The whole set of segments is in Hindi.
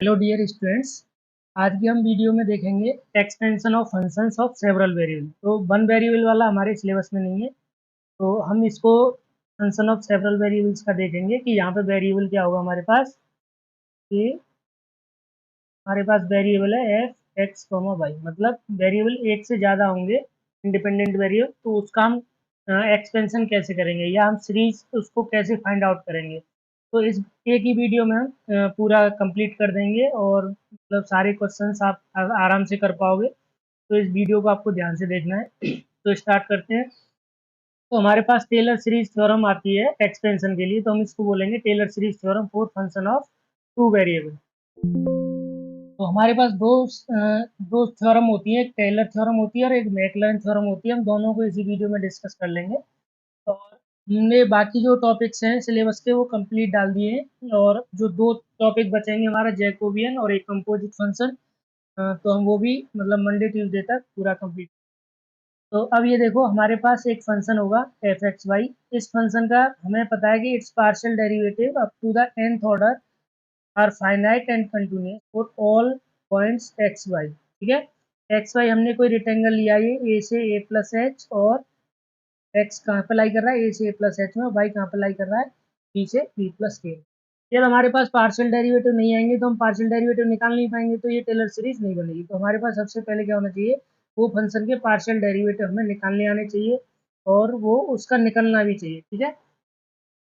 Hello dear students. आज की हम वीडियो में देखेंगे expansion of functions of several variable. तो वन वेरिएबल वाला हमारे सिलेबस में नहीं है, तो हम इसको फंक्शन ऑफ सेवरल वेरिएबल्स का देखेंगे कि यहाँ पे वेरिएबल क्या होगा हमारे पास। ये हमारे पास वेरिएबल है एफ एक्स कॉमा वाई, मतलब वेरिएबल एक से ज़्यादा होंगे इंडिपेंडेंट वेरिएबल, तो उसका हम एक्सपेंशन कैसे करेंगे या हम सीरीज उसको कैसे फाइंड आउट करेंगे। तो इस एक ही वीडियो में हम पूरा कंप्लीट कर देंगे और मतलब सारे क्वेश्चंस आप आराम से कर पाओगे। तो इस वीडियो को आपको ध्यान से देखना है। तो स्टार्ट करते हैं। तो हमारे पास टेलर सीरीज थ्योरम आती है एक्सपेंशन के लिए, तो हम इसको बोलेंगे Taylor series theorem for function of two variable. तो हमारे पास दो थ्योरम होती है, एक टेलर थ्योरम होती है और एक मैकलॉरिन थ्योरम होती है। हम दोनों को इसी वीडियो में डिस्कस कर लेंगे और हमने बाकी जो टॉपिक्स हैं सिलेबस के वो कंप्लीट डाल दिए हैं, और जो दो टॉपिक बचेंगे हमारा जैकोबियन और एक कंपोजिट फंक्शन, तो हम वो भी मतलब मंडे ट्यूसडे तक पूरा कंप्लीट। तो अब ये देखो हमारे पास एक फंक्शन होगा एफ एक्स वाई। इस फंक्शन का हमें पता है कि it's partial derivative up to the nth order are finite and continuous for all points x y. ठीक है, एक्स वाई हमने कोई रेक्टेंगल लिया, ये ए से ए प्लस एच, और एक्स कहाँ पे लाई कर रहा है, ए से ए प्लस एच में, वाई कहाँ पे लाई कर रहा है, बी से बी प्लस के। जब हमारे पास पार्शियल डेरिवेटिव नहीं आएंगे तो हम पार्शियल डेरिवेटिव निकाल नहीं पाएंगे, तो ये टेलर सीरीज नहीं बनेगी। तो हमारे पास सबसे पहले क्या होना चाहिए, वो फंक्शन के पार्शियल डेरिवेटिव हमें निकालने आने चाहिए और वो उसका निकलना भी चाहिए। ठीक है,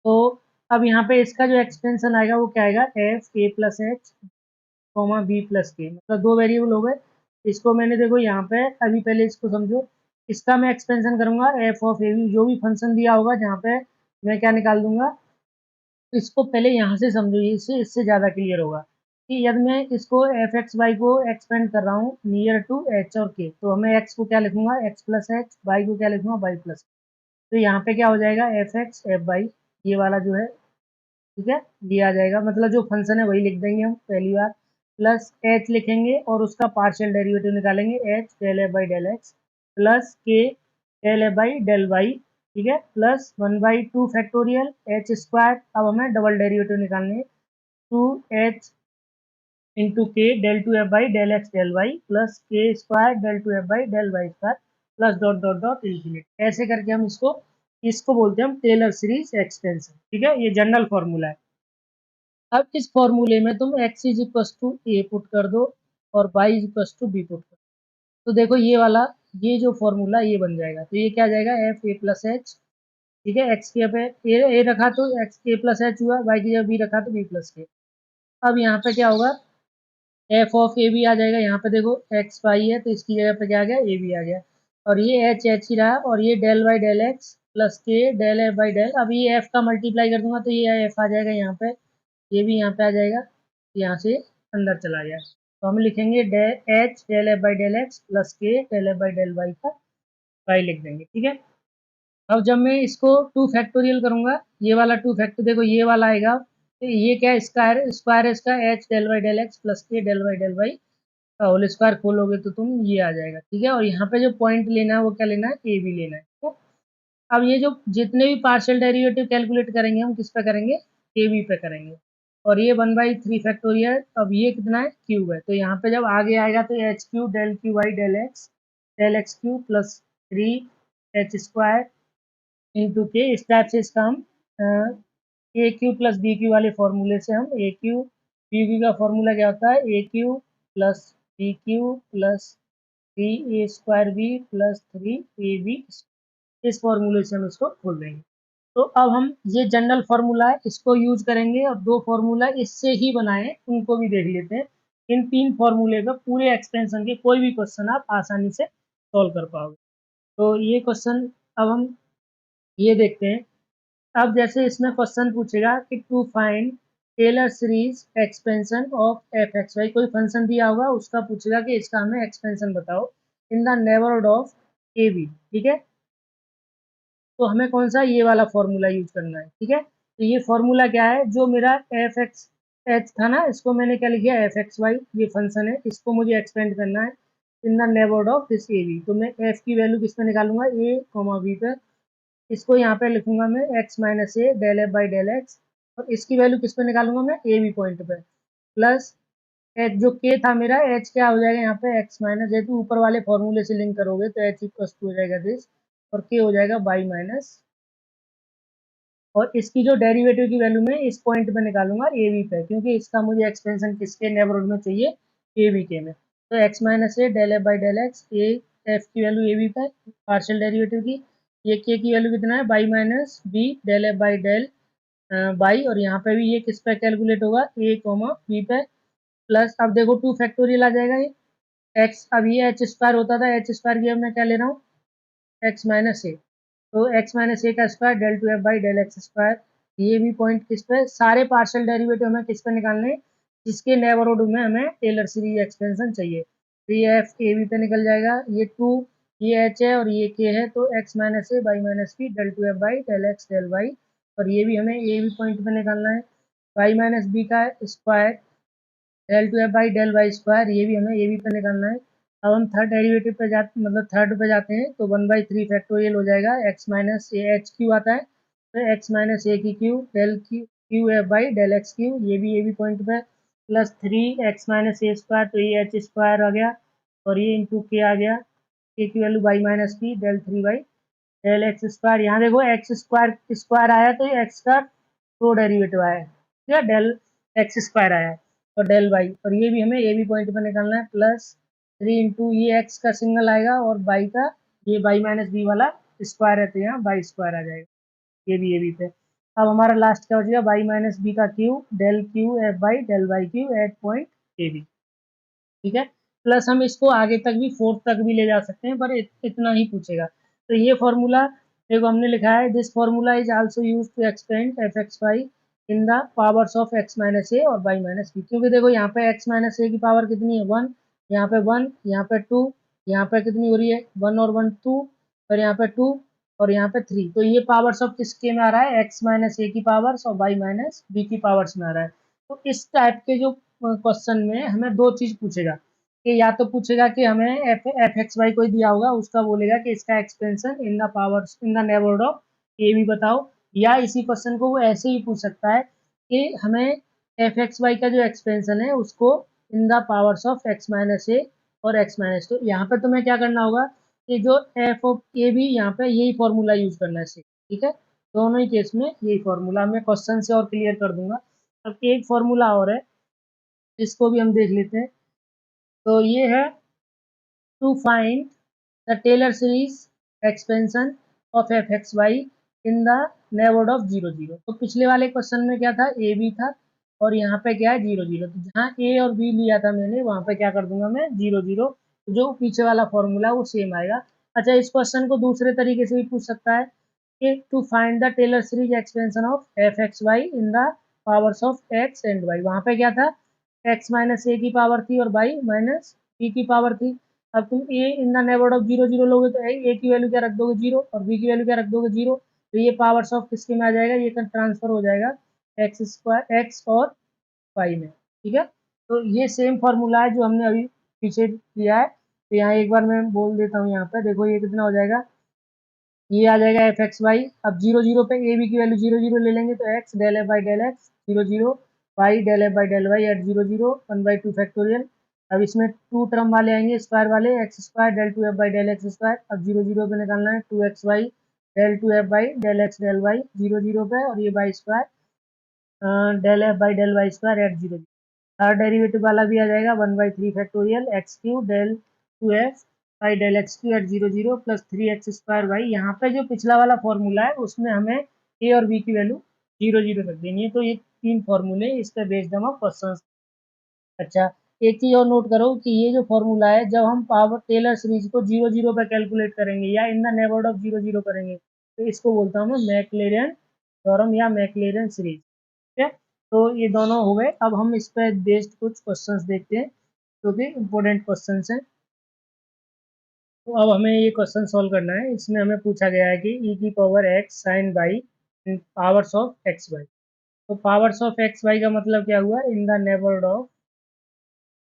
तो अब यहाँ पे इसका जो एक्सपेंशन आएगा वो क्या आएगा, f a plus h comma b plus k, मतलब दो वेरिएबल हो गए। इसको मैंने देखो यहाँ पे, अभी पहले इसको समझो। इसका मैं एक्सपेंशन करूंगा एफ ऑफ ए बी, जो भी फंक्शन दिया होगा जहाँ पे मैं क्या निकाल दूंगा। इसको पहले यहाँ से समझो, इससे इससे ज़्यादा क्लियर होगा कि यदि मैं इसको एफ एक्स वाई को एक्सपेंड कर रहा हूँ नियर टू एच और के, तो हमें एक्स को क्या लिखूंगा, एक्स प्लस एच, वाई को क्या लिखूंगा, वाई प्लस। तो यहाँ पे क्या हो जाएगा, एफ एक्स एफ वाई, ये वाला जो है, ठीक है, ये आ जाएगा, मतलब जो फंक्शन है वही लिख देंगे हम पहली बार। प्लस एच लिखेंगे और उसका पार्शियल डेरिवेटिव निकालेंगे, H del F by del x plus के del F by del Y. ठीक है, प्लस 1/2 एच स्क्वायर। अब हमें डबल डेरिवेटिव निकालने, 2h into K del two F by del x del Y plus K square del two F by del Y square plus dot dot dot infinite. ऐसे करके हम इसको इसको बोलते हैं हम टेलर सीरीज एक्सपेंशन। ठीक है, ये जनरल फॉर्मूला है। अब इस फॉर्मूले में तुम x is equal to a put कर दो और y is equal to b put कर दो, तो देखो ये वाला, ये जो फॉर्मूला ये बन जाएगा। तो ये क्या आ जाएगा, एफ ए प्लस एच। ठीक है, एक्स की जगह ए रखा तो एक्स ए प्लस एच हुआ, वाई की जगह बी रखा तो बी प्लस के। अब यहाँ पे क्या होगा, एफ ऑफ ए बी आ जाएगा। यहाँ पे देखो एक्स वाई है तो इसकी जगह पे क्या आ गया, ए बी आ गया, और ये एच एच ही रहा, और ये del by del x plus के डेल एफ बाई डेल। अब ये एफ का मल्टीप्लाई कर दूंगा तो ये एफ आ जाएगा यहाँ पे, ये भी यहाँ पे आ जाएगा, यहाँ से अंदर चला गया। तो हम लिखेंगे H del F by del x plus के del F by del Y का वाई लिख देंगे। ठीक है, अब जब मैं इसको टू फैक्टोरियल करूंगा, ये वाला टू फैक्टर देखो ये वाला आएगा, तो ये क्या है, स्क्वायर स्क्वायर है इसका, h del y del x plus के डेल वाई डेल वाई का होल स्क्वायर खोलोगे तो तुम ये आ जाएगा। ठीक है, और यहाँ पे जो पॉइंट लेना है वो क्या लेना है, ए बी लेना है। तो अब ये जो जितने भी पार्शियल डेरिवेटिव कैलकुलेट करेंगे हम किस पे करेंगे, ए बी पे करेंगे। और ये 1/3 अब ये कितना है, क्यूब है, तो यहाँ पे जब आगे आएगा तो h cube del cube y del x cube plus 3h² into k. इस टाइप से इसका हम a cube plus b cube वाले फॉर्मूले से हम ए क्यू बी क्यू का फॉर्मूला क्या होता है, a cube plus b cube plus 3a² b plus 3ab, इस फॉर्मूले से हम इसको खोल देंगे। तो अब हम ये जनरल फॉर्मूला है इसको यूज करेंगे, और दो फॉर्मूला इससे ही बनाए उनको भी देख लेते हैं। इन तीन फॉर्मूले पर पूरे एक्सपेंशन के कोई भी क्वेश्चन आप आसानी से सॉल्व कर पाओगे। तो ये क्वेश्चन अब हम ये देखते हैं। अब जैसे इसमें क्वेश्चन पूछेगा कि to find Taylor series expansion of f x y, कोई फंक्शन दिया होगा उसका पूछेगा कि इसका हमें एक्सपेंशन बताओ in the neighbourhood of a b. ठीक है, तो हमें कौन सा, ये वाला फॉर्मूला यूज करना है। ठीक है, तो ये फॉर्मूला क्या है, जो मेरा एफ एक्स एच था ना, इसको मैंने क्या लिख दिया, एफ एक्स वाई, ये फंक्शन है, इसको मुझे एक्सपेंड करना है in the neighbourhood of this a b. तो मैं एफ की वैल्यू किस पे निकालूंगा, ए कॉमा बी पे। इसको यहाँ पे लिखूंगा मैं x minus a del F by del x, और इसकी वैल्यू किस पे निकालूंगा मैं, ए बी पॉइंट पे, प्लस एच जो के था मेरा, एच क्या हो जाएगा यहाँ पे एक्स माइनस, जेहेतु ऊपर वाले फॉर्मूले से लिंक करोगे तो एच इक्वल टू हो जाएगा दिस, और के हो जाएगा बाई माइनस, और इसकी जो डेरिवेटिव की वैल्यू मैं इस पॉइंट पे निकालूंगा ए बी पे, क्योंकि इसका मुझे एक्सपेंशन किसके नेबरहुड में चाहिए, ए बी के में। तो x minus a del F by del x, a f की वैल्यू ए बी पे पार्शियल डेरिवेटिव की, ये के की वैल्यू कितना है y minus b del F by del y, और यहाँ पे भी ये किस पे कैलकुलेट होगा, ए कॉमा बी पे, प्लस अब देखो 2 फैक्टोरियल आ जाएगा ये एक्स, अब ये एच स्क्वायर होता था, एच स्क्वायर की अब मैं क्या ले रहा हूँ एक्स माइनस ए, तो एक्स माइनस ए का square del two F by del x square, ये भी पॉइंट किस पे, सारे पार्शियल डेरिवेटिव हमें किस पे निकालने हैं, जिसके नेबरहुड में हमें टेलर सीरीज एक्सपेंशन चाहिए, तो ये एफ ए बी पे निकल जाएगा, ये टू, ये एच है और ये के है, तो x minus a y minus b del two F by del x del y, और ये भी हमें ए बी पॉइंट पे निकालना है, बाई माइनस बी का square del two F by del Y square, ये भी हमें ए बी पे निकालना है। अब हम थर्ड डेरिवेटिव पे जाते, मतलब थर्ड पे जाते हैं, तो 1/3 फैक्टोरियल हो जाएगा, x minus a h cube आता है, तो एक्स माइनस ए की cube del cube cube f by del x cube, ये भी पॉइंट पे, plus 3 x minus a square, तो ये एच स्क्वायर आ गया, और ये इंटू के आ गया, के की वैल्यू बाई माइनस की del 3 by del x square, यहाँ देखो एक्स स्क्वायर स्क्वायर आया तो ये एक्स का दो डेरिवेटिव आया है, ठीक है, डेल एक्स स्क्वायर आया है, और डेल वाई, और ये भी हमें ए बी पॉइंट पर निकालना है, प्लस 3 इंटू ये एक्स का सिंगल आएगा और बाई का, ये बाई माइनस बी वाला स्क्वायर है तो यहाँ बाई स्क्वायर आ जाएगा, ये बी पे। अब हमारा लास्ट क्या हो जाएगा, बाई माइनस बी का cube f by del y cube at point a b, ठीक है, प्लस हम इसको आगे तक भी फोर्थ तक भी ले जा सकते हैं, पर इतना ही पूछेगा। तो ये फॉर्मूला देखो हमने लिखा है, this formula is also use to expand f x y in the powers of x minus a और बाई माइनस बी, क्योंकि देखो यहाँ पे एक्स माइनस ए की पावर कितनी है 1, यहाँ पे 1, यहाँ पे 2, यहाँ पे कितनी हो रही है 1 और 1 2, और यहाँ पे 2 और यहाँ पे 3, तो ये पावर्स ऑफ किसके में आ रहा है, एक्स माइनस ए की पावर्स और बाई माइनस बी की पावर्स में आ रहा है। तो इस टाइप के जो क्वेश्चन में हमें दो चीज पूछेगा, कि या तो पूछेगा कि हमें एफ एफ एक्स वाई कोई दिया होगा, उसका बोलेगा कि इसका expansion in the powers in the neighbourhood of a भी बताओ, या इसी क्वेश्चन को वो ऐसे ही पूछ सकता है कि हमें एफ एक्स वाई का जो एक्सपेंशन है उसको in the powers of x minus a और एक्स माइनस, तो यहाँ पे तुम्हें क्या करना होगा कि जो एफ ऑफ ए भी यहाँ पे यही फॉर्मूला यूज करना है, ठीक है, दोनों ही केस में यही फॉर्मूला मैं क्वेश्चन से और क्लियर कर दूंगा। अब एक फॉर्मूला और है, इसको भी हम देख लेते हैं, तो ये है to find the Taylor series expansion of fxy in the neighborhood of 0 0, तो पिछले वाले क्वेश्चन में क्या था ए बी था, और यहाँ पे क्या है 0 0, तो जहाँ ए और बी लिया था मैंने वहाँ पे क्या कर दूंगा मैं 0 0, जो पीछे वाला फॉर्मूला वो सेम आएगा। अच्छा, इस क्वेश्चन को दूसरे तरीके से भी पूछ सकता है कि to find the Taylor series expansion of f x y in the powers of x and y, वहाँ पे क्या था एक्स माइनस ए की पावर थी और बाई माइनस बी की पावर थी। अब तुम ए इन द नेबरहुड ऑफ 0 0 लोगे तो ए की वैल्यू क्या रख दोगे 0, और बी की वैल्यू क्या रख दोगे 0, तो ये पावर्स ऑफ किसके में आ जाएगा, ये ट्रांसफर हो जाएगा एक्स स्क्वायर एक्स और वाई में, ठीक है। तो ये सेम फॉर्मूला है जो हमने अभी पीछे किया है, तो यहाँ एक बार मैं बोल देता हूँ, यहाँ पे देखो ये कितना हो जाएगा, ये आ जाएगा एफ एक्स वाई, अब 0 0 पे ए बी की वैल्यू 0 0 ले लेंगे तो x del F by del x 0 0, y del F by del y at 0 0 1/2 factorial, अब इसमें टू टर्म वाले आएंगे स्क्वायर वाले, x square del two F by del x square, अब 0 0 पे निकालना है 2xy del two F by del x del y 0 0 पे, और ये y square del F by del Y square at 0 0, third derivative वाला भी आ जाएगा 1/3 factorial x cube del two F by del x cube at 0 0 plus 3x square y, यहाँ पे जो पिछला वाला फॉर्मूला है उसमें हमें ए और बी की वैल्यू 0 0 रख देनी है, तो ये तीन फॉर्मूले इस पर बेस्ड हम क्वेश्चन। अच्छा, एक चीज और नोट करो कि ये जो फॉर्मूला है जब हम पावर टेलर सीरीज को 0 0 पे कैलकुलेट करेंगे या इन द नेबरहुड ऑफ 0 0 करेंगे, तो इसको बोलता हूँ मैं मैक्लेरियन थ्योरम या मैक्लेरियन सीरीज, ठीक है। तो ये दोनों हो गए, अब हम इस पर बेस्ड कुछ क्वेश्चंस देखते हैं जो कि इम्पोर्टेंट क्वेश्चंस हैं। तो अब हमें ये क्वेश्चन सॉल्व करना है, इसमें हमें पूछा गया है कि ई की power x sine y powers of x y, तो पावर्स ऑफ एक्स वाई का मतलब क्या हुआ, in the neighbourhood of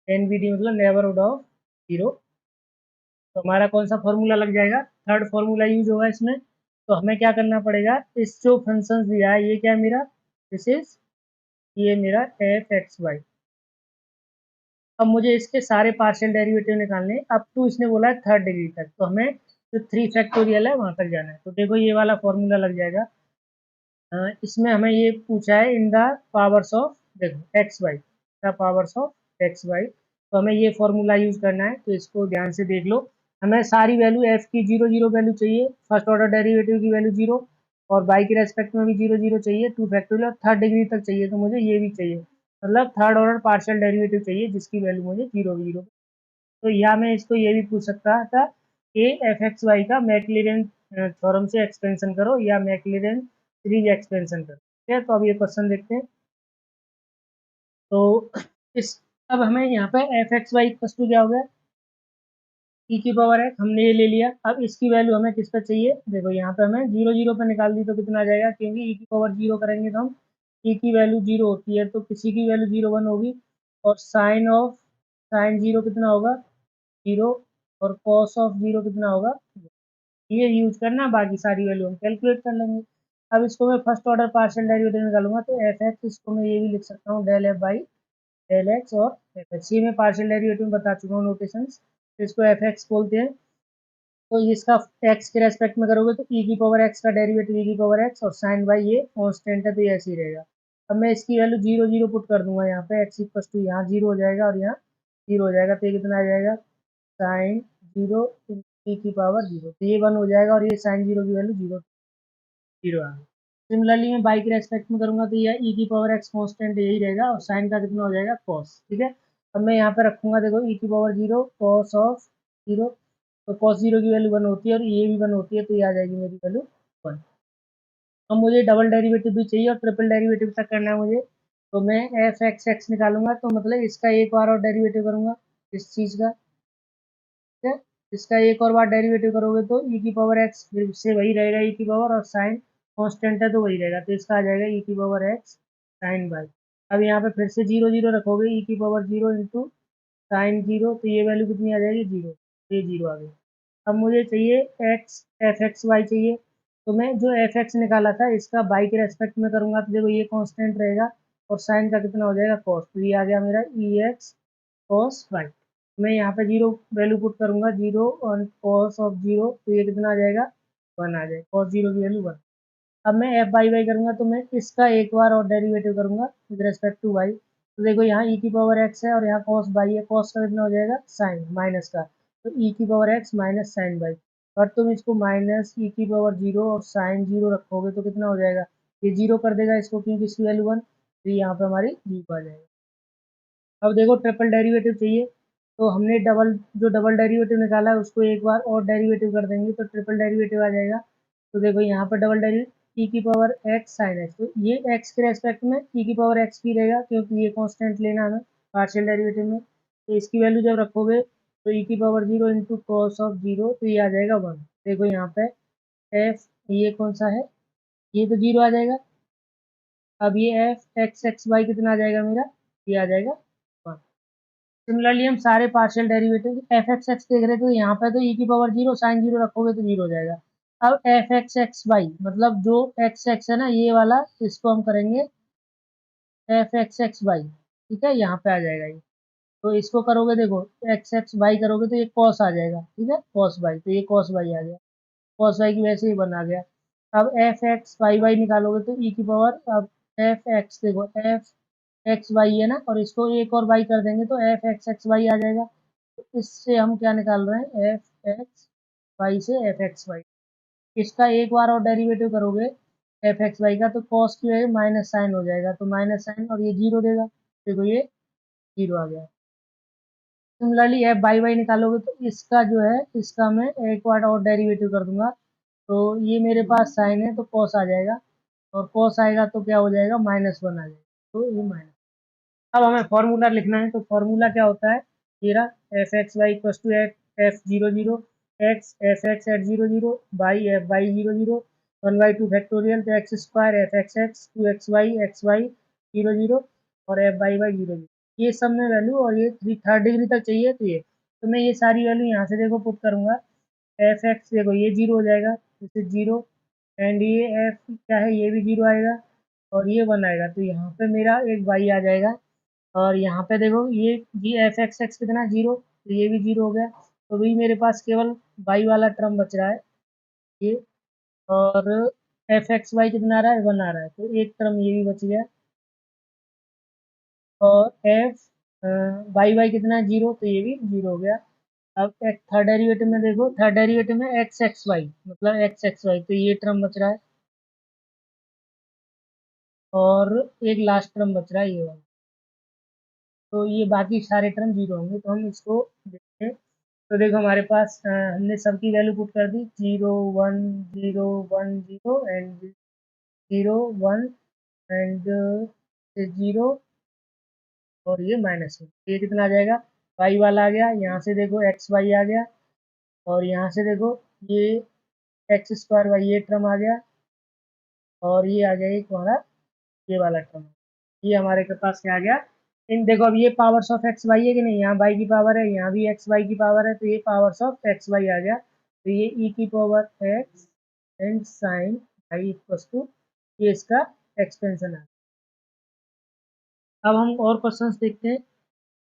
NBD मतलब नेबरहुड ऑफ जीरो, तो हमारा कौन सा फॉर्मूला लग जाएगा, थर्ड फॉर्मूला यूज होगा इसमें। तो हमें क्या करना पड़ेगा, इस जो फंक्शन दिया है ये क्या है मेरा, दिस इज ये मेरा एफ एक्स वाई, अब मुझे इसके सारे पार्शियल डेरिवेटिव निकालने हैं, अप टू इसने बोला है थर्ड डिग्री तक, तो हमें जो 3 फैक्टोरियल है वहाँ तक जाना है। तो देखो ये वाला फॉर्मूला लग जाएगा। इसमें हमें ये पूछा है इन द पावर्स ऑफ, देखो x y, the powers of x y, तो हमें ये फॉर्मूला यूज करना है। तो इसको ध्यान से देख लो, हमें सारी वैल्यू एफ की जीरो जीरो वैल्यू चाहिए, फर्स्ट ऑर्डर डेरिवेटिव की वैल्यू जीरो, और बाई के रेस्पेक्ट में भी जीरो जीरो चाहिए, टू फैक्टोरियल, और थर्ड डिग्री तक चाहिए, तो मुझे ये भी चाहिए, मतलब थर्ड ऑर्डर पार्शियल डेरिवेटिव चाहिए जिसकी वैल्यू मुझे जीरो जीरो। तो यहाँ मैं इसको ये भी पूछ सकता था, ए एफ एक्स वाई का मैक्लेरेन थ्योरम से एक्सपेंशन करो या मैक्लेरेन सीरीज एक्सपेंशन करो। ठीक है, तो अब ये क्वेश्चन देखते हैं। तो इस, अब हमें यहाँ पे f x y plus two क्या हो गया, ई की पावर है, हमने ये ले लिया। अब इसकी वैल्यू हमें किस पे चाहिए, देखो यहाँ पे हमें जीरो जीरो पे निकाल दी तो कितना आ जाएगा, क्योंकि ई की पावर जीरो करेंगे तो हम, ई की वैल्यू जीरो होती है तो किसी की वैल्यू जीरो वन होगी, और साइन ऑफ, साइन जीरो कितना होगा, जीरो, और कॉस ऑफ जीरो कितना होगा, ये यूज करना, बाकी सारी वैल्यू हम कैलकुलेट कर लेंगे। अब इसको मैं फर्स्ट ऑर्डर पार्शियल डेरिवेटिव निकालूंगा, तो एफ एक्स, इसको मैं ये भी लिख सकता हूँ del F by del x, और एफ एक्स, ये मैं पार्शियल डेरिवेटिव बता चुका हूँ नोटेशन, इसको एफ एक्स बोलते हैं। तो इसका एक्स के रेस्पेक्ट में करोगे तो ई की पावर एक्स का डेरिवेटिव ई की पावर एक्स, और साइन बाई ये कॉन्स्टेंट है तो ये ऐसे ही रहेगा। अब मैं इसकी वैल्यू जीरो जीरो पुट कर दूंगा यहाँ पे, एक्स इक्वस टू, यहाँ जीरो हो जाएगा और यहाँ जीरो हो जाएगा, तो ये कितना आ जाएगा, साइन जीरो ई की पावर जीरो, तो ये वन हो जाएगा, और ये साइन जीरो की वैल्यू जीरो जीरो आ गई। सिमिलरली मैं बाई के रेस्पेक्ट में करूंगा तो यह ई की पावर एक्स कॉन्स्टेंट यही रहेगा, और साइन का कितना हो जाएगा, कॉस। ठीक है, अब मैं यहाँ पे रखूंगा, देखो ई की power zero cos of zero, तो कॉस जीरो की वैल्यू वन होती है और ये भी वन होती है, तो ये आ जाएगी मेरी वैल्यू वन। अब मुझे डबल डेरिवेटिव भी चाहिए और ट्रिपल डेरिवेटिव तक करना है मुझे, तो मैं एफ एक्स एक्स निकालूंगा, तो मतलब इसका एक बार और डेरिवेटिव करूंगा इस चीज़ का। ठीक है, इसका एक और बार डेरिवेटिव करोगे तो ई की पावर एक्स फिर से वही रहेगा ई की पावर, और साइन कांस्टेंट है तो वही रहेगा, तो इसका आ जाएगा ई की पावर एक्स साइन बाई। अब यहाँ पे फिर से जीरो जीरो रखोगे, ई की power zero into sine zero, तो ये वैल्यू कितनी आ जाएगी, जीरो, ये जीरो आ गई। अब मुझे चाहिए एक्स, एफ एक्स वाई चाहिए, तो मैं जो एफ एक्स निकाला था इसका बाई के रेस्पेक्ट में करूंगा, तो देखो ये कांस्टेंट रहेगा, और साइन का कितना हो जाएगा, कॉस, तो ये आ गया मेरा ई एक्स कॉस वाई। मैं यहाँ पे जीरो वैल्यू पुट करूंगा, जीरो और कॉस ऑफ जीरो, तो ये कितना आ जाएगा, वन आ जाएगा, कॉस जीरो की वैल्यू वन। अब मैं एफ बाई वाई करूंगा, तो मैं इसका एक बार और डेरिवेटिव करूंगा विद रेस्पेक्ट टू वाई, तो देखो यहाँ ई की पावर एक्स है और यहाँ कॉस बाई है, कॉस का कितना हो जाएगा, साइन माइनस का, तो ई की power x minus sine y. और तुम इसको माइनस ई की पावर जीरो और साइन जीरो रखोगे तो कितना हो जाएगा, ये जीरो कर देगा इसको, क्योंकि इसकी वैल्यू वन, तो यहाँ पे हमारी जीरो आ जाएगा। अब देखो ट्रिपल डेरिवेटिव चाहिए, तो हमने डबल डेरिवेटिव निकाला है उसको एक बार और डेरिवेटिव कर देंगे तो ट्रिपल डेरिवेटिव आ जाएगा। तो देखो यहाँ पर डबल डेरिवेटिव ई की पावर एक्स साइन एक्स, तो ये एक्स के रेस्पेक्ट में ई की पावर एक्स भी रहेगा क्योंकि ये कांस्टेंट लेना हमें पार्शियल डेरिवेटिव में, तो इसकी वैल्यू जब रखोगे तो ई की power zero into cos of zero, तो ये आ जाएगा वन। देखो यहाँ पे एफ, ये कौन सा है, ये तो जीरो आ जाएगा। अब ये एफ एक्स एक्स वाई कितना आ जाएगा मेरा, ये आ जाएगा वन। सिमिलरली हम सारे partial derivative F x x देख रहे थे, तो यहाँ पे तो ई की पावर जीरो साइन जीरो रखोगे तो जीरो हो जाएगा। अब एफ एक्स एक्स वाई, मतलब जो एक्स एक्स है ना ये वाला, इसको हम करेंगे एफ एक्स एक्स वाई। ठीक है, यहाँ पे आ जाएगा ये, तो इसको करोगे, देखो एक्स एक्स वाई करोगे तो ये कॉस आ जाएगा, ठीक है, कॉस वाई, तो ये कॉस वाई आ गया, कॉस वाई की वैसे ही बना गया। अब एफ एक्स वाई वाई निकालोगे तो ई की पावर, अब एफ एक्स, देखो एफ एक्स वाई है ना, और इसको एक और वाई कर देंगे तो एफ एक्स एक्स वाई आ जाएगा। तो इससे हम क्या निकाल रहे हैं, एफ एक्स वाई से एफ एक्स वाई, इसका एक बार और डेरिवेटिव करोगे एफ एक्स वाई का, तो कॉस की वजह माइनस साइन हो जाएगा, तो माइनस साइन और ये जीरो देगा, देखो ये जीरो आ गया। सिमिलरली एफ बाई वाई निकालोगे तो इसका जो है, इसका मैं एक बार और डेरिवेटिव कर दूंगा, तो ये मेरे पास साइन है तो कॉस आ जाएगा, और कॉस आएगा तो क्या हो जाएगा, माइनस वन आ जाएगा, तो ये माइनस। अब हमें फॉर्मूला लिखना है, तो फॉर्मूला क्या होता है, ये रहा f x y equals to f zero zero x f x at zero zero by f by zero zero one by two factorial, तो x square f x x two x y zero zero और f by y zero zero, ये सब में वैल्यू, और ये थ्री थर्ड डिग्री तक चाहिए, तो ये, तो मैं ये सारी वैल्यू यहाँ से देखो पुट करूँगा। एफ एक्स देखो ये जीरो हो जाएगा, जैसे जीरो, एंड ये एफ क्या है, ये भी जीरो आएगा, और ये वन आएगा, तो यहाँ पे मेरा एक वाई आ जाएगा, और यहाँ पे देखो ये जी एफ एक्स एक्स कितना 0, तो ये भी 0 हो गया। तो भी मेरे पास केवल वाई वाला टर्म बच रहा है ये। और एफ एक्स वाई कितना आ रहा है 1 आ रहा है, तो एक टर्म ये भी बच गया। और एफ वाई वाई कितना है 0, तो ये भी 0 हो गया। अब एक थर्ड डेरिवेटिव में देखो, थर्ड डेरिवेटिव में एक्स एक्स वाई मतलब एक्स एक्स वाई, तो ये टर्म बच रहा है। और एक लास्ट टर्म बच रहा है ये वाला। तो ये बाकी सारे टर्म 0 होंगे, तो हम इसको देखते हैं। तो देखो हमारे पास हमने सबकी वैल्यू पुट कर दी, 0 1 0 1 0 एंड 0 1 एंड 0 और ये -1। ये कितना आ जाएगा, वाई वाला आ गया, यहाँ से देखो एक्स वाई आ गया, और यहाँ से देखो ये एक्स स्क्वायर वाई ये टर्म आ गया, और ये आ गया एक हमारा ये वाला टर्म। ये हमारे के पास क्या आ गया, इन देखो अब ये पावर्स ऑफ एक्स वाई है कि नहीं, यहाँ वाई की पावर है, यहाँ भी एक्स वाई की पावर है, तो ये पावर्स ऑफ एक्स वाई आ गया। तो ये ई की power x and sine y equals to, ये इसका एक्सपेंशन है। अब हम और क्वेश्चंस देखते हैं।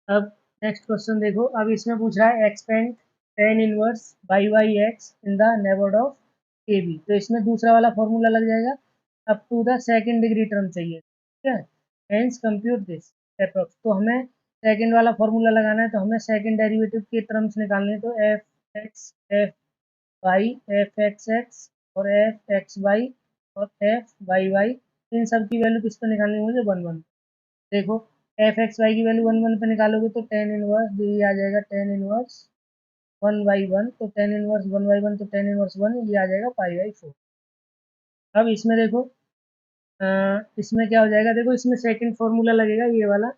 अब नेक्स्ट क्वेश्चन देखो, अब इसमें पूछ रहा है expand tan inverse by y x in the neighbourhood of a b. तो इसमें दूसरा वाला फॉर्मूला लग जाएगा, up to the second degree term चाहिए, ठीक है। हेंस कंप्यूट दिस अप्रोक्स, तो हमें सेकंड वाला फॉर्मूला लगाना है, तो हमें सेकंड डेरिवेटिव के टर्म्स निकालने हैं। तो f x f y f x x और एफ एक्स वाई और एफ वाई वाई, इन सब की वैल्यू किस पे निकालनी है मुझे, 1 1। देखो एफ एक्स वाई की वैल्यू 1 1 पे निकालोगे तो टेन इनवर्स ये आ जाएगा, टेन इनवर्स 1/1, तो टेन इनवर्स 1/1, तो टेन इनवर्स 1 ये आ जाएगा पाई/4। अब इसमें देखो इसमें क्या हो जाएगा, देखो इसमें सेकंड फॉर्मूला लगेगा ये वाला,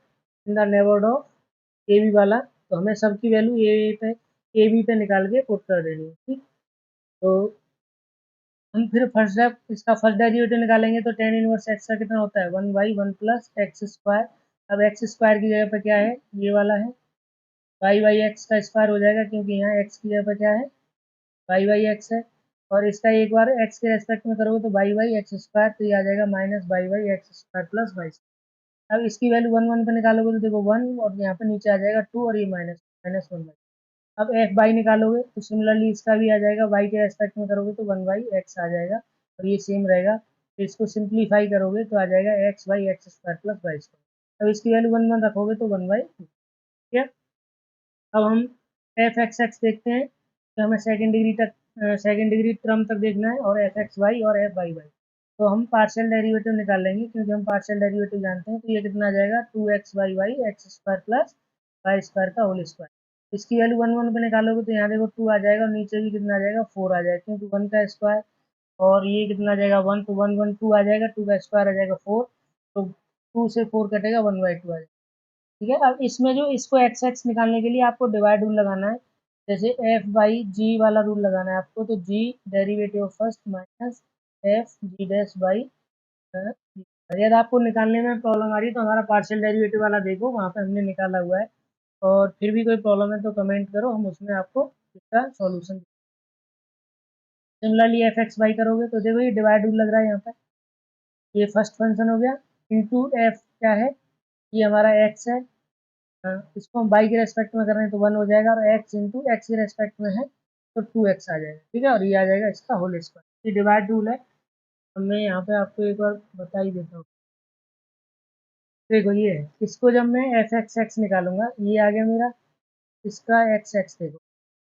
in the neighbourhood of a b वाला, तो हमें सबकी वैल्यू ए बी पे निकाल के पुट कर देनी है, ठीक। तो हम फिर फर्स्ट स्टेप इसका फर्स्ट डेरिवेटिव निकालेंगे, तो टेन इनवर्स एक्स का कितना होता है 1/1 प्लस एक्स स्क्वायर। अब एक्स स्क्वायर की जगह पे क्या है, ये वाला है, वाई वाई एक्स का स्क्वायर हो जाएगा, क्योंकि यहाँ एक्स की जगह पे क्या है वाई वाई एक्स है। और इसका एक बार एक्स के रेस्पेक्ट में करोगे तो वाई वाई एक्स स्क्वायर, तो ये आ जाएगा minus y y x square plus y. अब इसकी वैल्यू 1 1 पे निकालोगे तो देखो 1, और यहाँ पे नीचे आ जाएगा 2, और ये माइनस 1। अब एफ बाई निकालोगे तो सिमिलरली इसका भी आ जाएगा, वाई के रेस्पेक्ट में करोगे तो 1/x आ जाएगा, और ये सेम रहेगा। तो इसको सिंप्लीफाई करोगे तो आ जाएगा x by x square plus y square. अब इसकी वैल्यू 1 1 रखोगे तो 1/2, ठीक है। अब हम एफ एक्स एक्स देखते हैं, तो हमें सेकेंड डिग्री तक सेकेंड डिग्री टर्म तक देखना है, और एफ एक्स वाई और एफ वाई वाई। तो हम पार्शियल डेरिवेटिव निकाल लेंगे, क्योंकि हम पार्शियल डेरिवेटिव जानते हैं। तो ये कितना आ जाएगा, 2x y y x square plus y square का होल स्क्वायर। इसकी वैल्यू 1 1 पे निकालोगे तो यहाँ देखो 2 आ जाएगा, और नीचे भी कितना आ जाएगा 4 आ जाएगा, क्योंकि 1 का स्क्वायर, और ये कितना आ जाएगा 1, तो 1 1 2 आ जाएगा, 2 का स्क्वायर आ जाएगा 4, तो 2 से 4 कटेगा 1/2 आ जाएगा, ठीक है। अब इसमें जो इसको एक्स एक्स निकालने के लिए आपको डिवाइड रूल लगाना है, जैसे एफ बाई जी वाला रूल लगाना है आपको, तो g derivative of first minus f g dash by. अगर आपको निकालने में प्रॉब्लम आ रही है तो हमारा पार्शियल डेरिवेटिव वाला देखो, वहाँ पे हमने निकाला हुआ है। और फिर भी कोई प्रॉब्लम है तो कमेंट करो, हम उसमें आपको इसका solution. Similarly f x y करोगे तो देखो ये डिवाइड रूल लग रहा है यहाँ पे, ये फर्स्ट फंक्शन हो गया, इंटू एफ क्या है, ये हमारा एक्स है। इसको हम बाई के रेस्पेक्ट में कर रहे हैं तो 1 हो जाएगा, और एक्स इंटू एक्स के रेस्पेक्ट में है तो 2x आ जाएगा, ठीक है। और ये आ जाएगा इसका होल स्क्वायर, ये डिवाइड रूल है। अब मैं यहाँ पे आपको एक बार बता ही देता हूँ। देखो ये है, इसको जब मैं एफ एक्स एक्स निकालूंगा, ये आ गया मेरा, इसका एक्स एक्स देखो,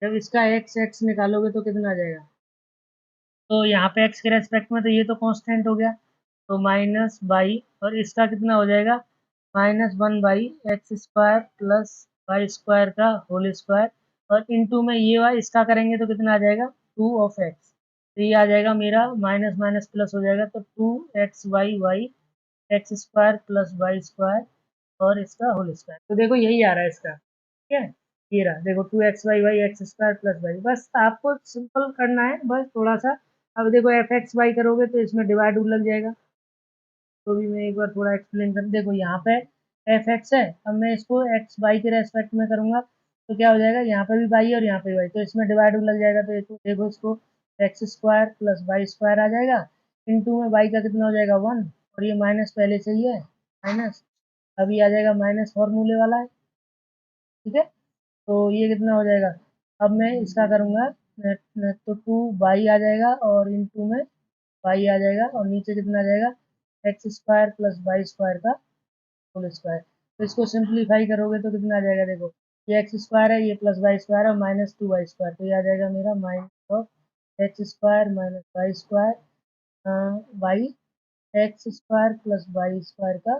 जब इसका एक्स एक्स निकालोगे तो कितना आ जाएगा, तो यहाँ पे एक्स के रेस्पेक्ट में तो ये तो कांस्टेंट हो गया, तो माइनस बाई, और इसका कितना हो जाएगा -1/x² प्लस वाई स्क्वायर का होल स्क्वायर, और इनटू में ये वाई इसका करेंगे तो कितना आ जाएगा 2 ऑफ x, तो ये आ जाएगा मेरा माइनस माइनस प्लस हो जाएगा, तो 2x/y x square plus y square और इसका होल स्क्वायर। तो देखो यही आ रहा है इसका, ठीक है। ये रहा देखो 2x/y x square plus Y, बस आपको सिंपल करना है बस थोड़ा सा। अब देखो एफ एक्स वाई करोगे तो इसमें डिवाइड रूल लग जाएगा, तो भी मैं एक बार थोड़ा एक्सप्लेन कर, देखो यहाँ पे एफ एक्स है, अब मैं इसको एक्स वाई के रेस्पेक्ट में करूँगा तो क्या हो जाएगा, यहाँ पे भी वाई है और यहाँ पे भी वाई, तो इसमें डिवाइड लग जाएगा, तो देखो इसको x square plus y square आ जाएगा, इनटू में वाई का कितना हो जाएगा 1, और ये माइनस पहले से ही है माइनस, अभी आ जाएगा माइनस फॉर्मूले वाला है, ठीक है। तो ये कितना हो जाएगा, अब मैं इसका करूँगा, तो 2 बाई आ जाएगा और इनटू में बाई आ जाएगा और नीचे कितना आ जाएगा, x square plus y square का होल स्क्वायर। तो इसको सिंप्लीफाई करोगे तो कितना आ जाएगा, देखो ये एक्स स्क्वायर है, ये प्लस वाई स्क्वायर है, माइनस 2 वाई स्क्वायर, तो ये आ जाएगा मेरा minus of x square minus y square by x square plus y square का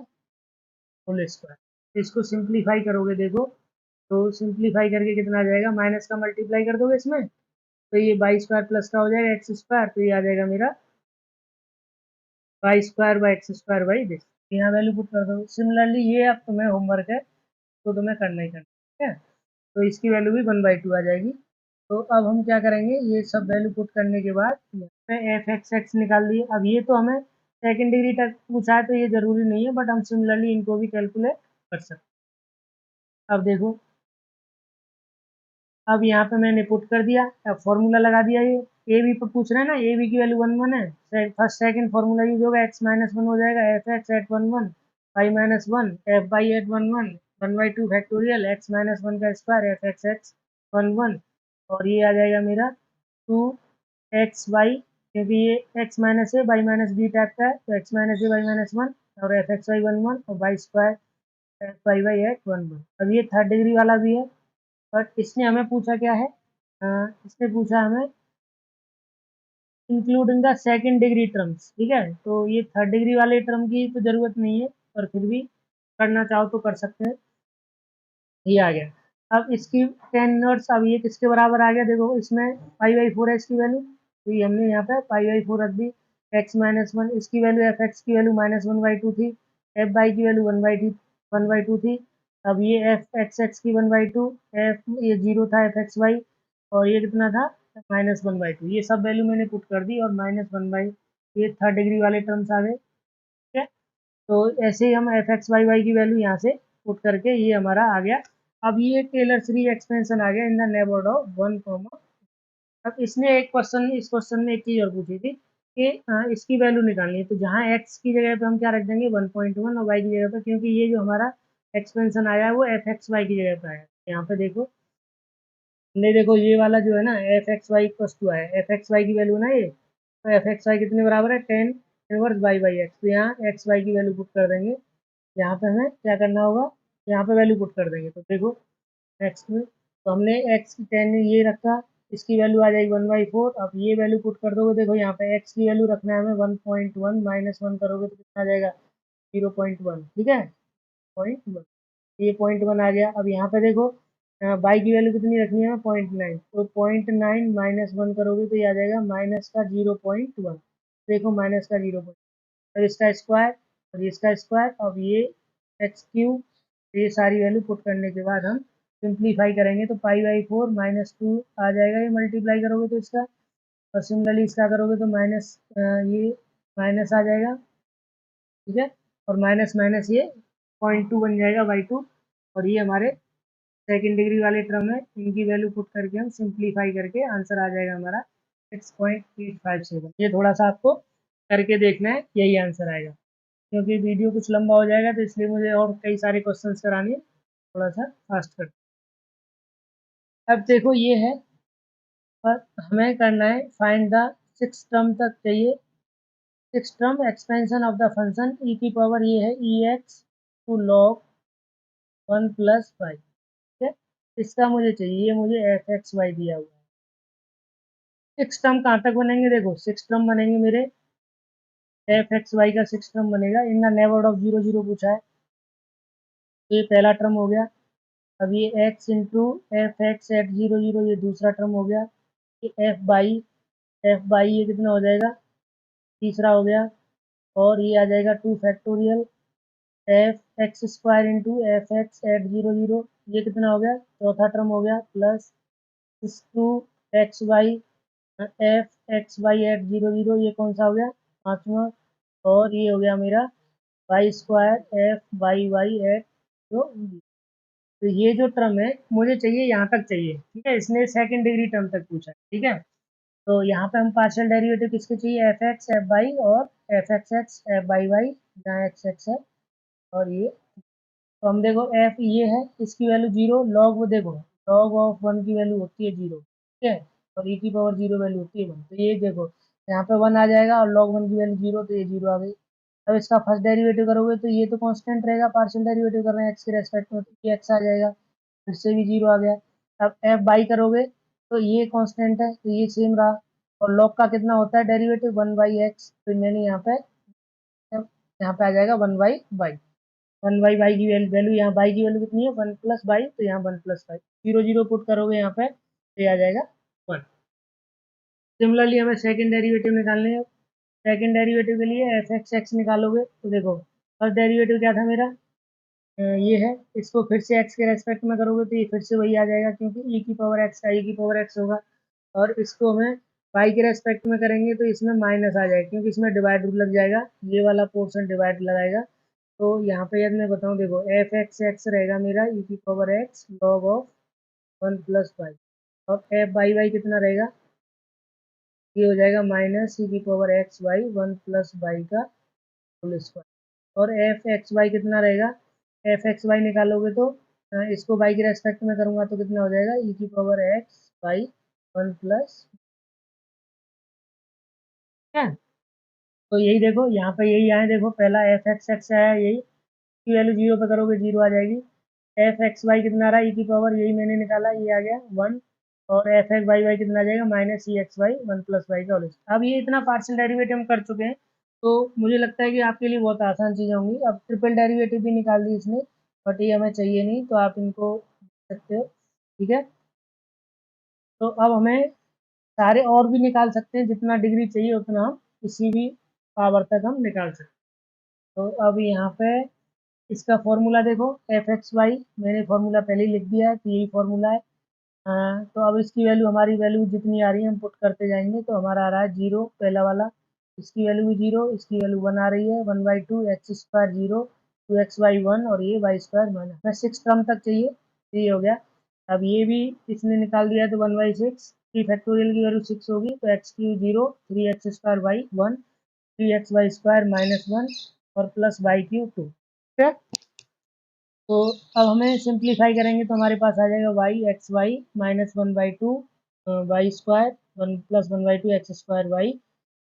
होल स्क्वायर। इसको सिंप्लीफाई करोगे देखो, तो सिंप्लीफाई करके कितना आ जाएगा, माइनस का मल्टीप्लाई कर दोगे इसमें, तो ये वाई स्क्वायर प्लस का हो जाएगा एक्स स्क्वायर, तो ये आ जाएगा मेरा y square by x square by this. यहाँ वैल्यू पुट कर दो। सिमिलरली ये अब तुम्हें होमवर्क है, तो तुम्हें करना ही करना है, ठीक है। तो इसकी वैल्यू भी 1/2 आ जाएगी। तो अब हम क्या करेंगे, ये सब वैल्यू पुट करने के बाद एफ एक्स एक्स निकाल दिए। अब ये तो हमें सेकेंड डिग्री तक पूछा है, तो ये जरूरी नहीं है, बट हम सिमिलरली इनको भी कैलकुलेट कर सकते हैं। अब देखो, अब यहाँ पे मैंने पुट कर दिया, अब फॉर्मूला लगा दिया। ये ए बी पर पूछ रहे हैं ना, ए बी की वैल्यू 1 1 है, फर्स्ट सेकंड फॉर्मूला यूज होगा, एक्स माइनस वन हो जाएगा, f x at 1 1 y minus one f y at 1 1 1/2 factorial x minus one का स्क्वायर एफ एक्स एक्स 1 1, और ये आ जाएगा मेरा 2 एक्स वाई, क्योंकि ये x minus a y minus b type का है, तो x minus a y minus one और एफ एक्स वाई 1 1 और y square f y y at 1 1। अब ये थर्ड डिग्री वाला भी है, बट इसने हमें पूछा क्या है, इसने पूछा हमें including the second degree terms, ठीक है। तो ये थर्ड डिग्री वाले टर्म की तो जरूरत नहीं है, पर फिर भी करना चाहो तो कर सकते हैं। ये आ गया। अब इसकी टेन इनवर्स, अब ये किसके बराबर आ गया, देखो इसमें पाई बाई फोर है इसकी वैल्यू, तो ये हमने यहाँ पे पाई बाई फोर रख दी। एक्स माइनस वन, इसकी वैल्यू एफ एक्स की वैल्यू -1/2 थी, एफ बाई की वैल्यू 1/2 थी। अब ये एफ एक्स एक्स की 1/2, एफ ये जीरो था एफ एक्स वाई, और ये कितना था -1/2। ये सब वैल्यू मैंने पुट कर दी और -1/, ये थर्ड डिग्री वाले टर्म्स आ गए, ठीक है। तो ऐसे ही हम एफ एक्स वाई वाई की वैल्यू यहाँ से पुट करके ये हमारा आ गया। अब ये टेलर सीरीज एक्सपेंशन आ गया इन द नेबरहुड ऑफ 1, अब इसने एक क्वेश्चन, इस क्वेश्चन में एक चीज और पूछी थी कि इसकी वैल्यू निकालनी है, तो जहाँ एक्स की जगह पे हम क्या रख देंगे 1.1 और वाई की जगह पे, क्योंकि ये जो हमारा एक्सपेंशन आया है वो एफ एक्स वाई की जगह पे आया है। यहाँ पे देखो, नहीं देखो ये वाला जो है ना f x y equals to है, एफ एक्स वाई की वैल्यू ना ये, तो एफ एक्स वाई कितने बराबर है 10 इनवर्स वाई बाई एक्स, तो यहाँ एक्स वाई की वैल्यू पुट कर देंगे। यहाँ पे हमें क्या करना होगा, यहाँ पे वैल्यू पुट कर देंगे, तो देखो एक्स में, तो हमने एक्स की 10 ये रखा, इसकी वैल्यू आ जाएगी 1/4। अब ये वैल्यू पुट कर दोगे, देखो यहाँ पे एक्स की वैल्यू रखना है हमें 1.1, -1 करोगे तो कितना आ जाएगा 0.1, ठीक है 0.1, ये 0.1 आ गया। अब यहाँ पे देखो बाई की वैल्यू कितनी रखनी है 0.9, तो 0.9 -1 करोगे तो ये आ जाएगा माइनस का 0.1, देखो माइनस का 0, और इसका स्क्वायर और इसका स्क्वायर, अब ये एक्स क्यूब, ये सारी वैल्यू पुट करने के बाद हम सिंप्लीफाई करेंगे, तो पाई बाई फोर -2 आ जाएगा, ये मल्टीप्लाई करोगे तो इसका, और सिमिलरली इसका करोगे तो माइनस, ये माइनस आ जाएगा, ठीक है, और माइनस माइनस ये 0.2 बन जाएगा बाई टू, और ये हमारे सेकेंड डिग्री वाले टर्म है, इनकी वैल्यू पुट करके हम सिंप्लीफाई करके आंसर आ जाएगा हमारा 6.857। ये थोड़ा सा आपको करके देखना है, यही आंसर आएगा, क्योंकि वीडियो कुछ लंबा हो जाएगा, तो इसलिए मुझे और कई सारे क्वेश्चंस कराने हैं, थोड़ा सा फास्ट कर। अब देखो ये है, और हमें करना है फाइंड द सिक्स टर्म तक चाहिए, six term expansion of the function e की पावर ये है ई एक्स टू लॉग 1 + 5, ठीक है। इसका मुझे चाहिए, ये मुझे एफ एक्स वाई दिया हुआ है। सिक्स टर्म कहाँ तक बनेंगे, देखो सिक्स टर्म बनेंगे मेरे, एफ एक्स वाई का सिक्स टर्म बनेगा इन द नेबरहुड ऑफ 0 0 पूछा है, तो ये पहला टर्म हो गया। अब ये x into f x at 0 0, ये दूसरा टर्म हो गया। ये एफ बाई ये कितना हो जाएगा, तीसरा हो गया। और ये आ जाएगा 2 factorial f x square into f x at 0 0, ये कितना हो गया, चौथा टर्म हो गया, plus 2 x y f x y at 0 0, ये कौन सा हो गया, पांचवा। और ये हो गया मेरा y square f y y at, तो ये जो टर्म है मुझे चाहिए यहाँ तक चाहिए, ठीक है, इसने सेकंड डिग्री टर्म तक पूछा है, ठीक है। तो यहाँ पे हम पार्शियल डेरिवेटिव किसके चाहिए, एफ एक्स एफ बाई और f x x f by y, जहाँ एक्स एक्स है, और ये तो हम देखो एफ ये है, इसकी वैल्यू 0, लॉग वो देखो लॉग ऑफ 1 की वैल्यू होती है 0, ठीक है, और e की पावर 0 वैल्यू होती है 1, तो ये देखो यहाँ पे 1 आ जाएगा और log 1 की वैल्यू 0, तो ये 0 आ गई। अब इसका फर्स्ट डेरिवेटिव करोगे तो ये तो कांस्टेंट रहेगा, पार्शियल डेरिवेटिव कर रहे हैं एक्स के रेस्पेक्ट में, तो ये एक्स आ जाएगा, फिर से भी 0 आ गया। अब एफ बाई करोगे तो ये कांस्टेंट है, तो ये सेम रहा, और लॉग का कितना होता है डेरिवेटिव 1/x, तो मैंने यहाँ पे आ जाएगा 1/y, 1/y की वैल्यू यहाँ बाई की वैल्यू कितनी है 1 प्लस बाई, तो यहाँ 1 प्लस बाई, 0 0 पुट करोगे यहाँ पे तो ये आ जाएगा 1। सिमिलरली हमें सेकंड डेरिवेटिव निकालने हैं। सेकंड डेरिवेटिव के लिए एफ एक्स एक्स निकालोगे तो देखो फर्स्ट डेरिवेटिव क्या था मेरा, ये है, इसको फिर से एक्स के रेस्पेक्ट में करोगे तो ये फिर से वही आ जाएगा, क्योंकि ई की पावर एक्स का ई की पावर एक्स होगा, और इसको हमें वाई के रेस्पेक्ट में करेंगे तो इसमें माइनस आ जाएगा, क्योंकि इसमें डिवाइड रूल लग जाएगा, ये वाला पोर्शन डिवाइड लगाएगा। तो यहाँ पे यदि मैं बताऊँ देखो एफ एक्स एक्स रहेगा मेरा ई की power x log of 1 plus y, और एफ बाई वाई कितना रहेगा, ये हो जाएगा माइनस ई की power x y 1 plus y का होल स्क्वायर, और एफ एक्स वाई कितना रहेगा, एफ एक्स वाई निकालोगे तो इसको वाई के रेस्पेक्ट में करूंगा तो कितना हो जाएगा ई की पावर एक्स वाई 1 प्लस, है, तो यही देखो यहाँ पे यही आए, देखो पहला एफ एक्स एक्स आया, यही की वैल्यू 0 पे करोगे 0 आ जाएगी, एफ एक्स वाई कितना रहा ई की पावर यही मैंने निकाला, ये आ गया 1, और एफ एक्स वाई वाई कितना आ जाएगा माइनस ई एक्स वाई 1 प्लस वाई का होल स्क्वायर। अब ये इतना पार्शियल डेरिवेटिव हम कर चुके हैं, तो मुझे लगता है कि आपके लिए बहुत आसान चीज़ें होंगी। अब ट्रिपल डेरिवेटिव भी निकाल दी इसने, बट ये हमें चाहिए नहीं, तो आप इनको देख सकते हो, ठीक है। तो अब हमें सारे और भी निकाल सकते हैं, जितना डिग्री चाहिए उतना हम किसी भी पावर तक हम निकाल सकते हैं। तो अब यहाँ पे इसका फॉर्मूला देखो, एफ एक्स वाई मैंने फॉर्मूला पहले ही लिख दिया है, तो यही फॉर्मूला है। तो अब इसकी वैल्यू हमारी वैल्यू जितनी आ रही है हम पुट करते जाएंगे, तो हमारा आ रहा है 0 पहला वाला, इसकी वैल्यू भी 0, इसकी वैल्यू 1 आ रही है, 1/2 एक्स स्क्वायर 0, 2xy 1, और ये वाई स्क्वायर माइनस में 6 टर्म तक चाहिए, तो ये हो गया। अब ये भी इसने निकाल दिया है, तो 1/6, 3 फैक्टोरियल की वैल्यू 6 होगी, तो x cube 0, 3x square y 1, 3xy square minus 1, और प्लस वाई क्यू 2, ठीक है। तो अब हमें सिंप्लीफाई करेंगे तो हमारे पास आ जाएगा y x y minus 1/2 y square 1 plus 1/2 x square y,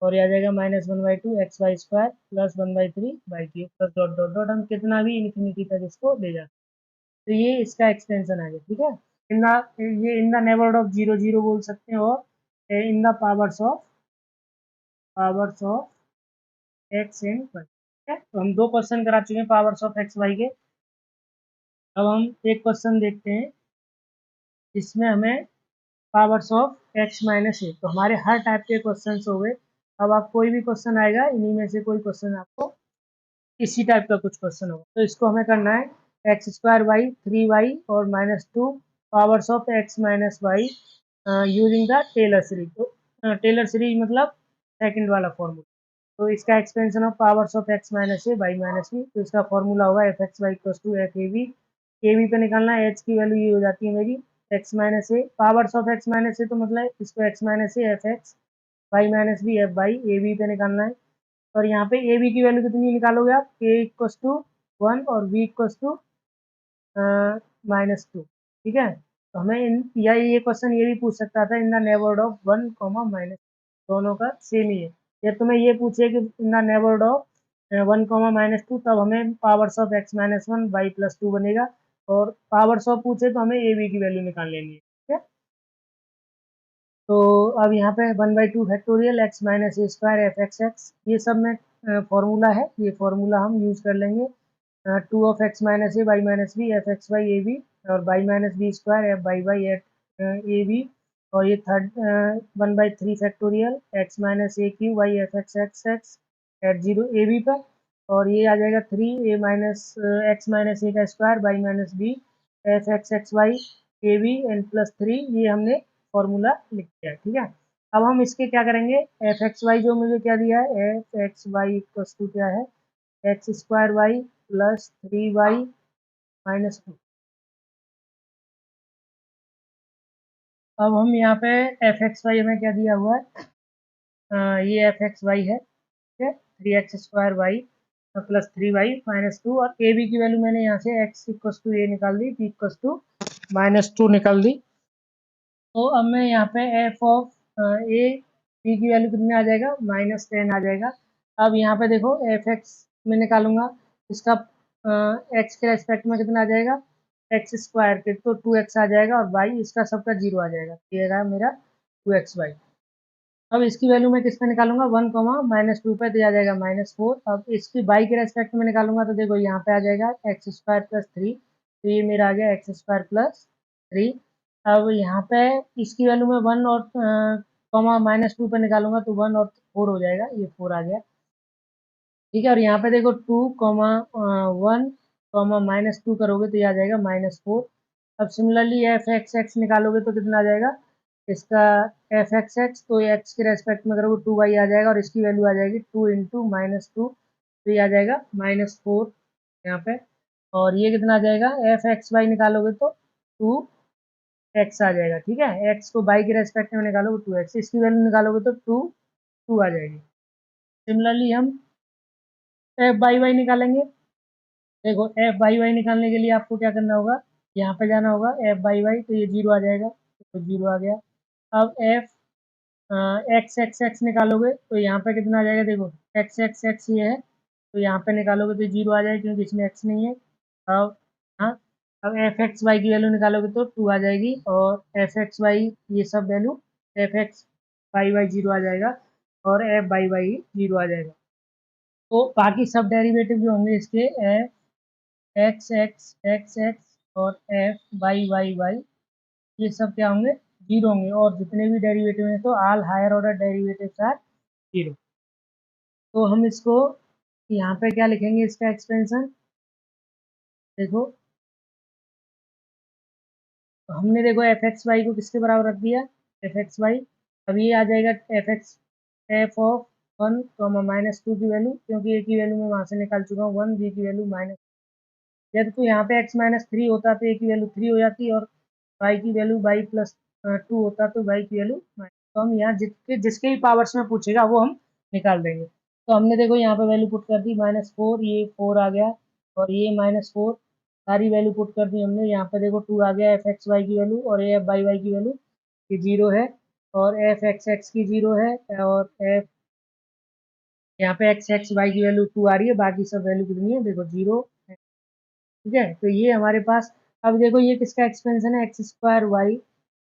और ये आ जाएगा minus 1/2 x y square plus 1/3 y cube plus dot dot dot, हम कितना भी इन्फिनिटी तक इसको ले जाते हैं। तो ये इसका एक्सटेंशन आ गया, ठीक है। इन द ये इन द नेबरहुड ऑफ 0 0 बोल सकते हैं, और in the powers of x and y, ठीक है। तो हम दो क्वेश्चन करा चुके हैं पावर्स ऑफ एक्स वाई के। अब हम एक क्वेश्चन देखते हैं जिसमें हमें powers of x minus a, तो हमारे हर टाइप के क्वेश्चन हो गए। अब आप कोई भी क्वेश्चन आएगा इन्हीं में से कोई क्वेश्चन आपको इसी टाइप का कुछ क्वेश्चन होगा, तो इसको हमें करना है एक्स स्क्वायर वाई 3y और -2 powers of x minus y using the Taylor series. तो टेलर सीरीज मतलब सेकंड वाला फॉर्मूला, तो इसका expansion of powers of x minus a y minus b, तो इसका फॉर्मूला होगा f x y equals to f a b पे निकालना है, एच की वैल्यू ये हो जाती है मेरी x minus a, powers of x minus a तो मतलब इसको x minus a f x y minus b f y a b पे निकालना है, और यहाँ पे ए बी की वैल्यू कितनी निकालोगे आप, ए इक्वल्स टू 1 और बी इक्वल्स टू -2, ठीक है। तो हमें या ये क्वेश्चन ये भी पूछ सकता था इन द नेबरहुड ऑफ 1 माइनस, दोनों का सेम ही है। या तुम्हें ये पूछे कि इन द नेबरहुड ऑफ 1 -2, तब हमें powers of x minus 1 y plus 2 बनेगा, और पावर्स ऑफ पूछे तो हमें ए बी की वैल्यू निकाल लेनी है, ठीक है। तो अब यहाँ पे 1/2 factorial x minus a square f x x, ये सब में फॉर्मूला है, ये फॉर्मूला हम यूज कर लेंगे। 2 of x minus a y minus b f x y a b, और y minus b square f y y at a b, और ये third 1/3 factorial x minus a cube y f x x x at 0 a b पर, और ये आ जाएगा 3 a minus x minus a का square y minus b f x x y a b and plus 3, ये हमने फॉर्मूला लिख दिया, ठीक है। अब हम इसके क्या करेंगे, एफ एक्स वाई जो मुझे क्या दिया है, f x y equals to क्या है, x square y plus 3y minus 2। अब हम यहाँ पे एफ एक्स वाई हमें क्या दिया हुआ है, ये एफ एक्स वाई है, ठीक है, 3x square y plus 3y-2 और ए बी की वैल्यू मैंने यहाँ से x इक्वस टू ए निकाल दी, b इक्वस टू -2 निकाल दी। तो अब मैं यहाँ पे एफ ऑफ ए बी की वैल्यू कितने आ जाएगा, -10 आ जाएगा। अब यहाँ पे देखो एफ एक्स में निकालूंगा, इसका एक्स के रेस्पेक्ट में कितना आ जाएगा, एक्स स्क्वायर के तो 2x आ जाएगा और वाई इसका सबका 0 आ जाएगा, ये रहा मेरा 2xy। अब इसकी वैल्यू मैं किस पे निकालूंगा, 1, -2 पे तो आ जाएगा -4। अब इसकी बाई के रेस्पेक्ट में निकालूंगा तो देखो यहाँ पे आ जाएगा x² + 3, तो ये मेरा आ गया x² + 3। अब यहाँ पे इसकी वैल्यू मैं 1 और -2 पे निकालूंगा तो 1 और 4 हो जाएगा, ये 4 आ गया, ठीक है। और यहाँ पे देखो 2, 1, -2 करोगे तो ये आ जाएगा -4। अब सिमिलरली एफ एक्स एक्स निकालोगे तो कितना आ जाएगा, इसका एफ एक्स एक्स तो ये एक्स के रेस्पेक्ट में करोगे 2y आ जाएगा और इसकी वैल्यू आ जाएगी 2 इंटू -2, तो ये आ जाएगा -4 यहाँ पे। और ये कितना आ जाएगा, एफ एक्स वाई निकालोगे तो 2x आ जाएगा, ठीक है। एक्स को बाई के रेस्पेक्ट में निकालोगे 2x, इसकी वैल्यू निकालोगे तो 2 आ जाएगी। सिमिलरली हम एफ बाई वाई निकालेंगे। देखो एफ बाई वाई निकालने के लिए आपको क्या करना होगा, यहाँ पे जाना होगा एफ बाई वाई तो ये 0 आ जाएगा, तो 0 आ गया। अब एफ एक्स एक्स एक्स निकालोगे तो यहाँ पे कितना आ जाएगा, देखो एक्स एक्स एक्स ये है तो यहाँ पे निकालोगे तो 0 आ जाएगा क्योंकि इसमें एक्स नहीं है। अब हाँ, अब एफ एक्स वाई की वैल्यू निकालोगे तो 2 आ जाएगी और एफ एक्स वाई ये सब value f x by y 0 आ जाएगा और एफ बाई वाई 0 आ जाएगा। तो बाकी सब डेरिवेटिव जो होंगे इसके F x x x x और एफ वाई वाई वाई ये सब क्या होंगे, 0 होंगे और जितने भी डेरिवेटिव हैं तो all higher order derivatives are 0। तो हम इसको यहाँ पे क्या लिखेंगे, इसका एक्सपेंशन देखो, तो हमने देखो एफ एक्स वाई को किसके बराबर रख दिया, एफ एक्स वाई। अब ये आ जाएगा एफ ऑफ 1, -2 की वैल्यू, क्योंकि ए की वैल्यू मैं वहाँ से निकाल चुका हूँ 1, बी की वैल्यू माइनस, जब तो यहाँ पे x-3 होता तो ए की वैल्यू 3 हो जाती और y की वैल्यू y+2 होता तो y की वैल्यू तो हम यहाँ जिसके भी पावर्स में पूछेगा वो हम निकाल देंगे। तो हमने देखो यहाँ पे वैल्यू पुट कर दी -4, ये 4 आ गया और ये -4, सारी वैल्यू पुट कर दी हमने। यहाँ पे देखो 2 आ गया एफ एक्स वाई की वैल्यू और एफ बाई वाई की वैल्यू ये 0 है और एफ एक्स एक्स की 0 है और एफ यहाँ पे एक्स एक्स वाई की वैल्यू 2 आ रही है, बाकी सब वैल्यू कितनी है देखो 0, ठीक है। तो ये हमारे पास, अब देखो ये किसका एक्सपेंशन है, x² y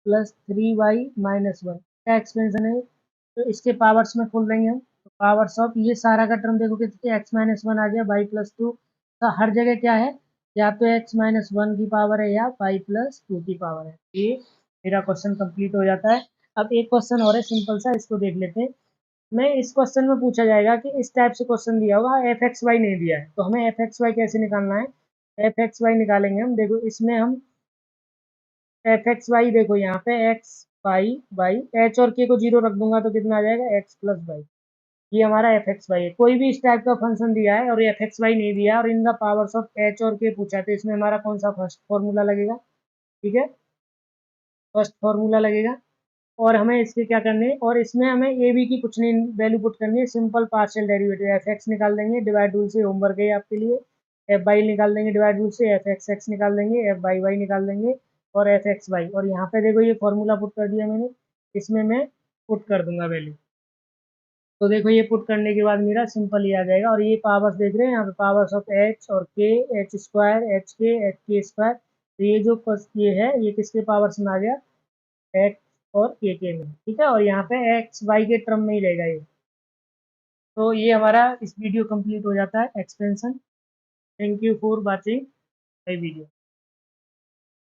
+ 3y-1 का एक्सपेंशन है, तो इसके पावर्स में खोल देंगे हम, तो पावर्स ऑफ ये सारा का टर्म देखो कितने x-1 आ गया y+2, तो हर जगह क्या है, या तो x-1 की पावर है या y+2 की पावर है। ये मेरा क्वेश्चन कंप्लीट हो जाता है। अब एक क्वेश्चन और है सिंपल सा, इसको देख लेते हैं। मैं इस क्वेश्चन में पूछा जाएगा कि इस टाइप से क्वेश्चन दिया होगा, एफ एक्स वाई नहीं दिया है, तो हमें एफ एक्स वाई कैसे निकालना है, एफ एक्स वाई निकालेंगे हम। देखो इसमें हम एफ एक्स वाई देखो यहाँ पे एक्स वाई वाई एच और के को 0 रख दूंगा तो कितना आ जाएगा, x+y, ये हमारा एफ एक्स वाई है। कोई भी इस टाइप का फंक्शन दिया है और एफ एक्स वाई नहीं दिया है और इनका पावर्स ऑफ एच और के पूछा है, तो इसमें हमारा कौन सा फर्स्ट फॉर्मूला लगेगा, ठीक है, फर्स्ट फॉर्मूला लगेगा। और हमें इसके क्या करने हैं, और इसमें हमें ए बी की कुछ नहीं वैल्यू पुट करनी है, simple partial derivative F x निकाल देंगे डिवाइड रूल से, होमवर्क है आपके लिए। एफ बाई निकाल देंगे डिवाइड रूल से, एफ एक्स एक्स निकाल देंगे, एफ बाई वाई निकाल देंगे और एफ एक्स वाई। और यहाँ पे देखो ये फॉर्मूला पुट कर दिया मैंने, इसमें मैं पुट कर दूंगा वैल्यू। तो देखो ये पुट करने के बाद मेरा सिंपल ही आ जाएगा। और ये पावर्स देख रहे हैं यहाँ पे, पावर्स ऑफ एच और के, एच स्क्वायर, तो ये जो ये है ये किसके पावर्स में आ गया, एक्स और के में, ठीक है। और यहाँ पे एक्स वाई के टर्म में ही रहेगा ये। तो ये हमारा इस वीडियो कंप्लीट हो जाता है expansion. Thank you for watching my video.